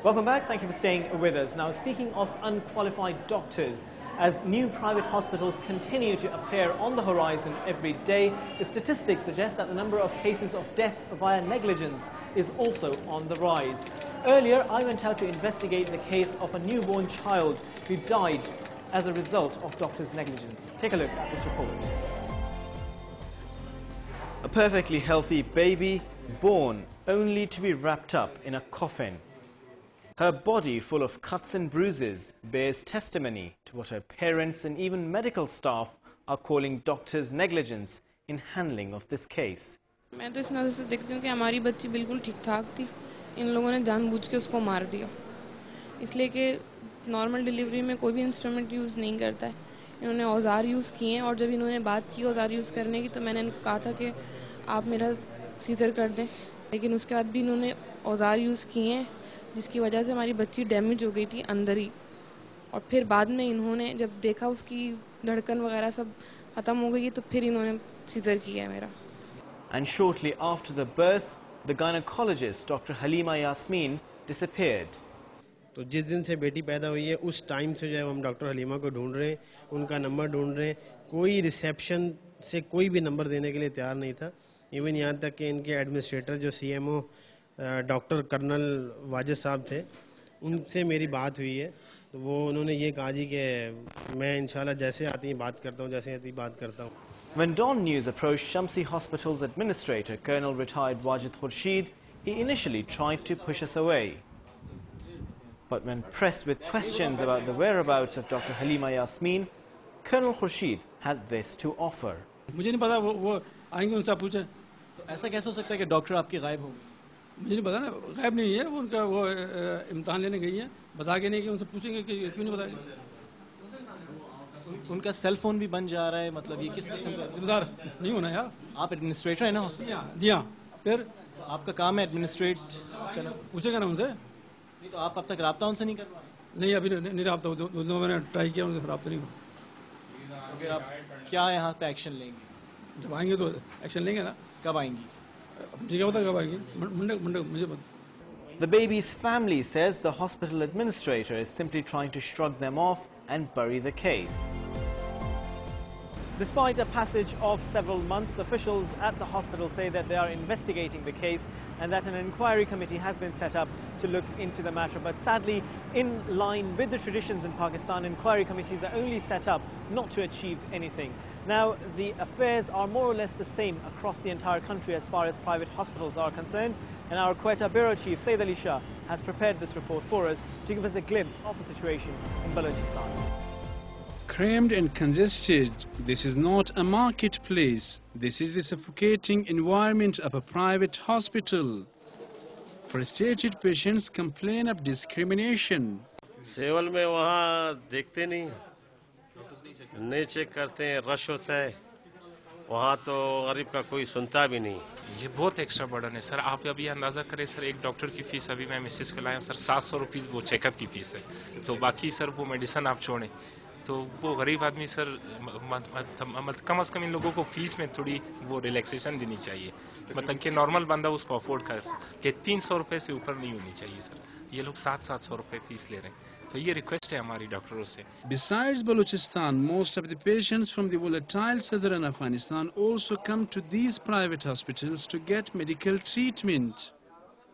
Welcome back. Thank you for staying with us. Now, speaking of unqualified doctors, as new private hospitals continue to appear on the horizon every day, the statistics suggest that the number of cases of death via negligence is also on the rise. Earlier, I went out to investigate the case of a newborn child who died as a result of doctors' negligence. Take a look at this report. A perfectly healthy baby born only to be wrapped up in a coffin. Her body, full of cuts and bruises, bears testimony to what her parents and even medical staff are calling doctors' negligence in handling of this case. मैं तो इस नज़र से देखती हूँ कि हमारी बच्ची बिल्कुल ठीक-ठाक थी। इन लोगों ने जानबूझ के उसको मार दिया। इसलिए कि नॉर्मल डिलीवरी में कोई भी इंस्ट्रूमेंट यूज़ नहीं करता है। इन्होंने औजार यूज़ किए हैं और जब इन्होंने बात की औजार यूज़ करने की तो मैंने इनको कहा था कि आप मेरा सीजर कर दें। लेकिन उसके बाद भी इन्होंने औजार यूज़ किए हैं जिसकी वजह से हमारी बच्ची डैमेज हो गई थी अंदर ही। और फिर बाद में इन्होंने जब देखा उसकी धड़कन वगैरह सब ख़त्म हो गई तो फिर इन्होंने सीजर किया है मेरा। And shortly after the birth, the gynecologist, Dr. Halima Yasmin, disappeared. तो जिस दिन से बेटी पैदा हुई है उस टाइम से जो है हम डॉक्टर हलीमा को ढूंढ रहे हैं, उनका नंबर ढूंढ रहे हैं। कोई रिसेप्शन से कोई भी नंबर देने के लिए तैयार नहीं था। इवन यहाँ तक कि इनके एडमिनिस्ट्रेटर जो सीएमओ डॉक्टर कर्नल वाजिद साहब थे, उनसे मेरी बात हुई है तो वो उन्होंने ये कहा जी कि मैं इंशाल्लाह जैसे आती हैं बात करता हूँ, जैसे आती बात करता हूँ। When DawnNews approached Shamsi Hospital's administrator, Colonel retired Wajid Khurshid, he initially tried to push us away. But when pressed with questions about the whereabouts of Dr. Halima Yasmin, Colonel Khurshid had this to offer. मुझे नहीं पता वो आएंगे उनसे पूछे। तो ऐसा कैसे हो सकता है कि डॉक्टर आपकी गायब हो गई? मुझे नहीं पता ना, गायब नहीं है, उनका वो इम्तिहान लेने गई है, बता के नहीं कि उनसे पूछेंगे कि क्यों नहीं बताएंगे। उनका सेल फोन भी बन जा रहा है, मतलब ये किस किस्म का? जिम्मेदार नहीं होना यार। आप एडमिनिस्ट्रेटर है ना हॉस्पिटल? जी हाँ। फिर आपका काम है एडमिनिस्ट्रेट करना। पूछेगा ना उनसे। नहीं तो आप अब तक राब्ता उनसे नहीं करवा? नहीं, अभी नहीं राब्ता, दो मैंने ट्राई किया, उनसे राब्ता नहीं हुआ। तो फिर आप क्या यहाँ पे एक्शन लेंगे? जब आएंगे तो एक्शन लेंगे ना। कब आएंगी? मुझे क्या पता कब आएंगी, मंडे मुझे पता। The baby's family says the hospital administrator is simply trying to shrug them off and bury the case. Despite a passage of several months, officials at the hospital say that they are investigating the case and that an inquiry committee has been set up to look into the matter. But sadly, in line with the traditions in Pakistan, inquiry committees are only set up not to achieve anything. Now, the affairs are more or less the same across the entire country as far as private hospitals are concerned. And our Quetta Bureau Chief, Sayyid Ali Shah, has prepared this report for us to give us a glimpse of the situation in Balochistan. Crammed and congested, this is not a marketplace. This is the suffocating environment of a private hospital. Frustrated patients complain of discrimination. सेवल में वहाँ देखते नहीं check करते हैं, rush होता है वहाँ तो गरीब का कोई सुनता भी नहीं। ये बहुत एक्स्ट्रा बर्डन है सर। आप अभी अंदाज़ा करें सर, एक डॉक्टर की फीस अभी मैं मिसेस को लाया सर 700 रुपीज़ वो चेकअप की फीस है। तो बाकी सर वो मेडिसिन आप छोड़ें तो वो गरीब आदमी सर कम से कम इन लोगों को फीस में थोड़ी वो रिलैक्सेशन देनी चाहिए, मतलब कि नॉर्मल बंदा उसको अफोर्ड कर कि 300 रुपये से ऊपर नहीं होनी चाहिए सर। ये लोग 700 रुपये फीस ले रहे हैं, तो ये रिक्वेस्ट है हमारी डॉक्टरों से। Besides Balochistan, most of the patients from the volatile southern Afghanistan also come to these private hospitals to get medical treatment.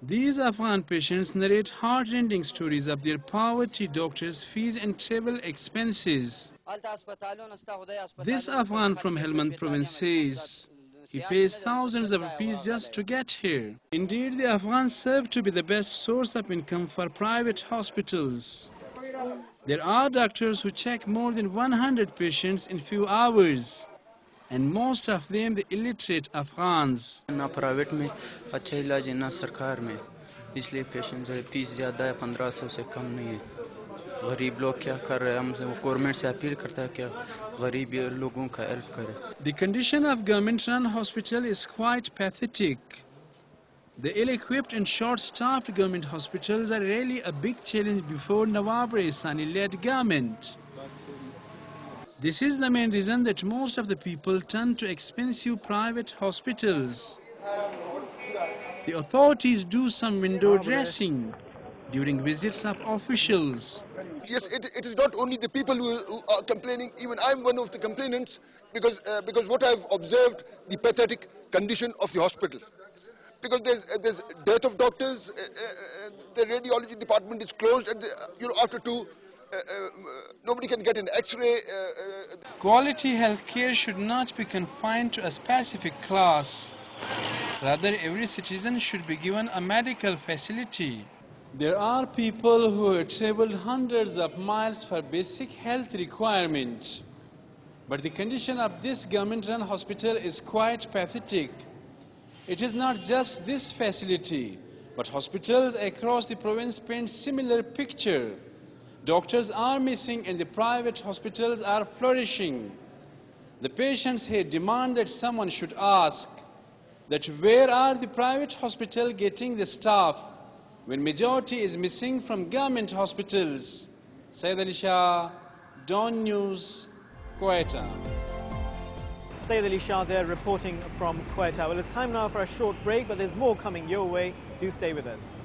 These Afghan patients narrate heart-rending stories of their poverty, doctors' fees and travel expenses. This Afghan from Helmand province says he pays thousands of rupees just to get here. Indeed, the Afghans serve to be the best source of income for private hospitals. There are doctors who check more than 100 patients in few hours, and most of them the illiterate Afghans. ना private में अच्छा इलाज है ना सरकार में, इसलिए patient जो है फीस ज़्यादा है, 1500 से कम नहीं है। गरीब लोग क्या कर रहे हैं, हमसे वो गवर्नमेंट से अपील करता है क्या गरीब लोगों का हेल्प करे। The condition of government-run hospital is quite pathetic. The ill-equipped and short-staffed government hospitals are really a big challenge before Nawab Raisani-led government. This is the main reason that most of the people turn to expensive private hospitals. The authorities do some window dressing, during visits of officials. Yes, it is not only the people who are complaining. Even I'm one of the complainants because what I've observed, the pathetic condition of the hospital. Because there's dearth of doctors, the radiology department is closed, and after 2, nobody can get an X-ray. Quality health care should not be confined to a specific class. Rather, every citizen should be given a medical facility. There are people who have traveled hundreds of miles for basic health requirements. But the condition of this government-run hospital is quite pathetic. It is not just this facility, but hospitals across the province paint similar picture. Doctors are missing and the private hospitals are flourishing. The patients here demand that someone should ask that where are the private hospitals getting the staff when majority is missing from government hospitals. Sayyid Ali Shah, DawnNews, Quetta. Sayyid Ali Shah there reporting from Quetta. Well, it's time now for a short break, but there's more coming your way. Do stay with us.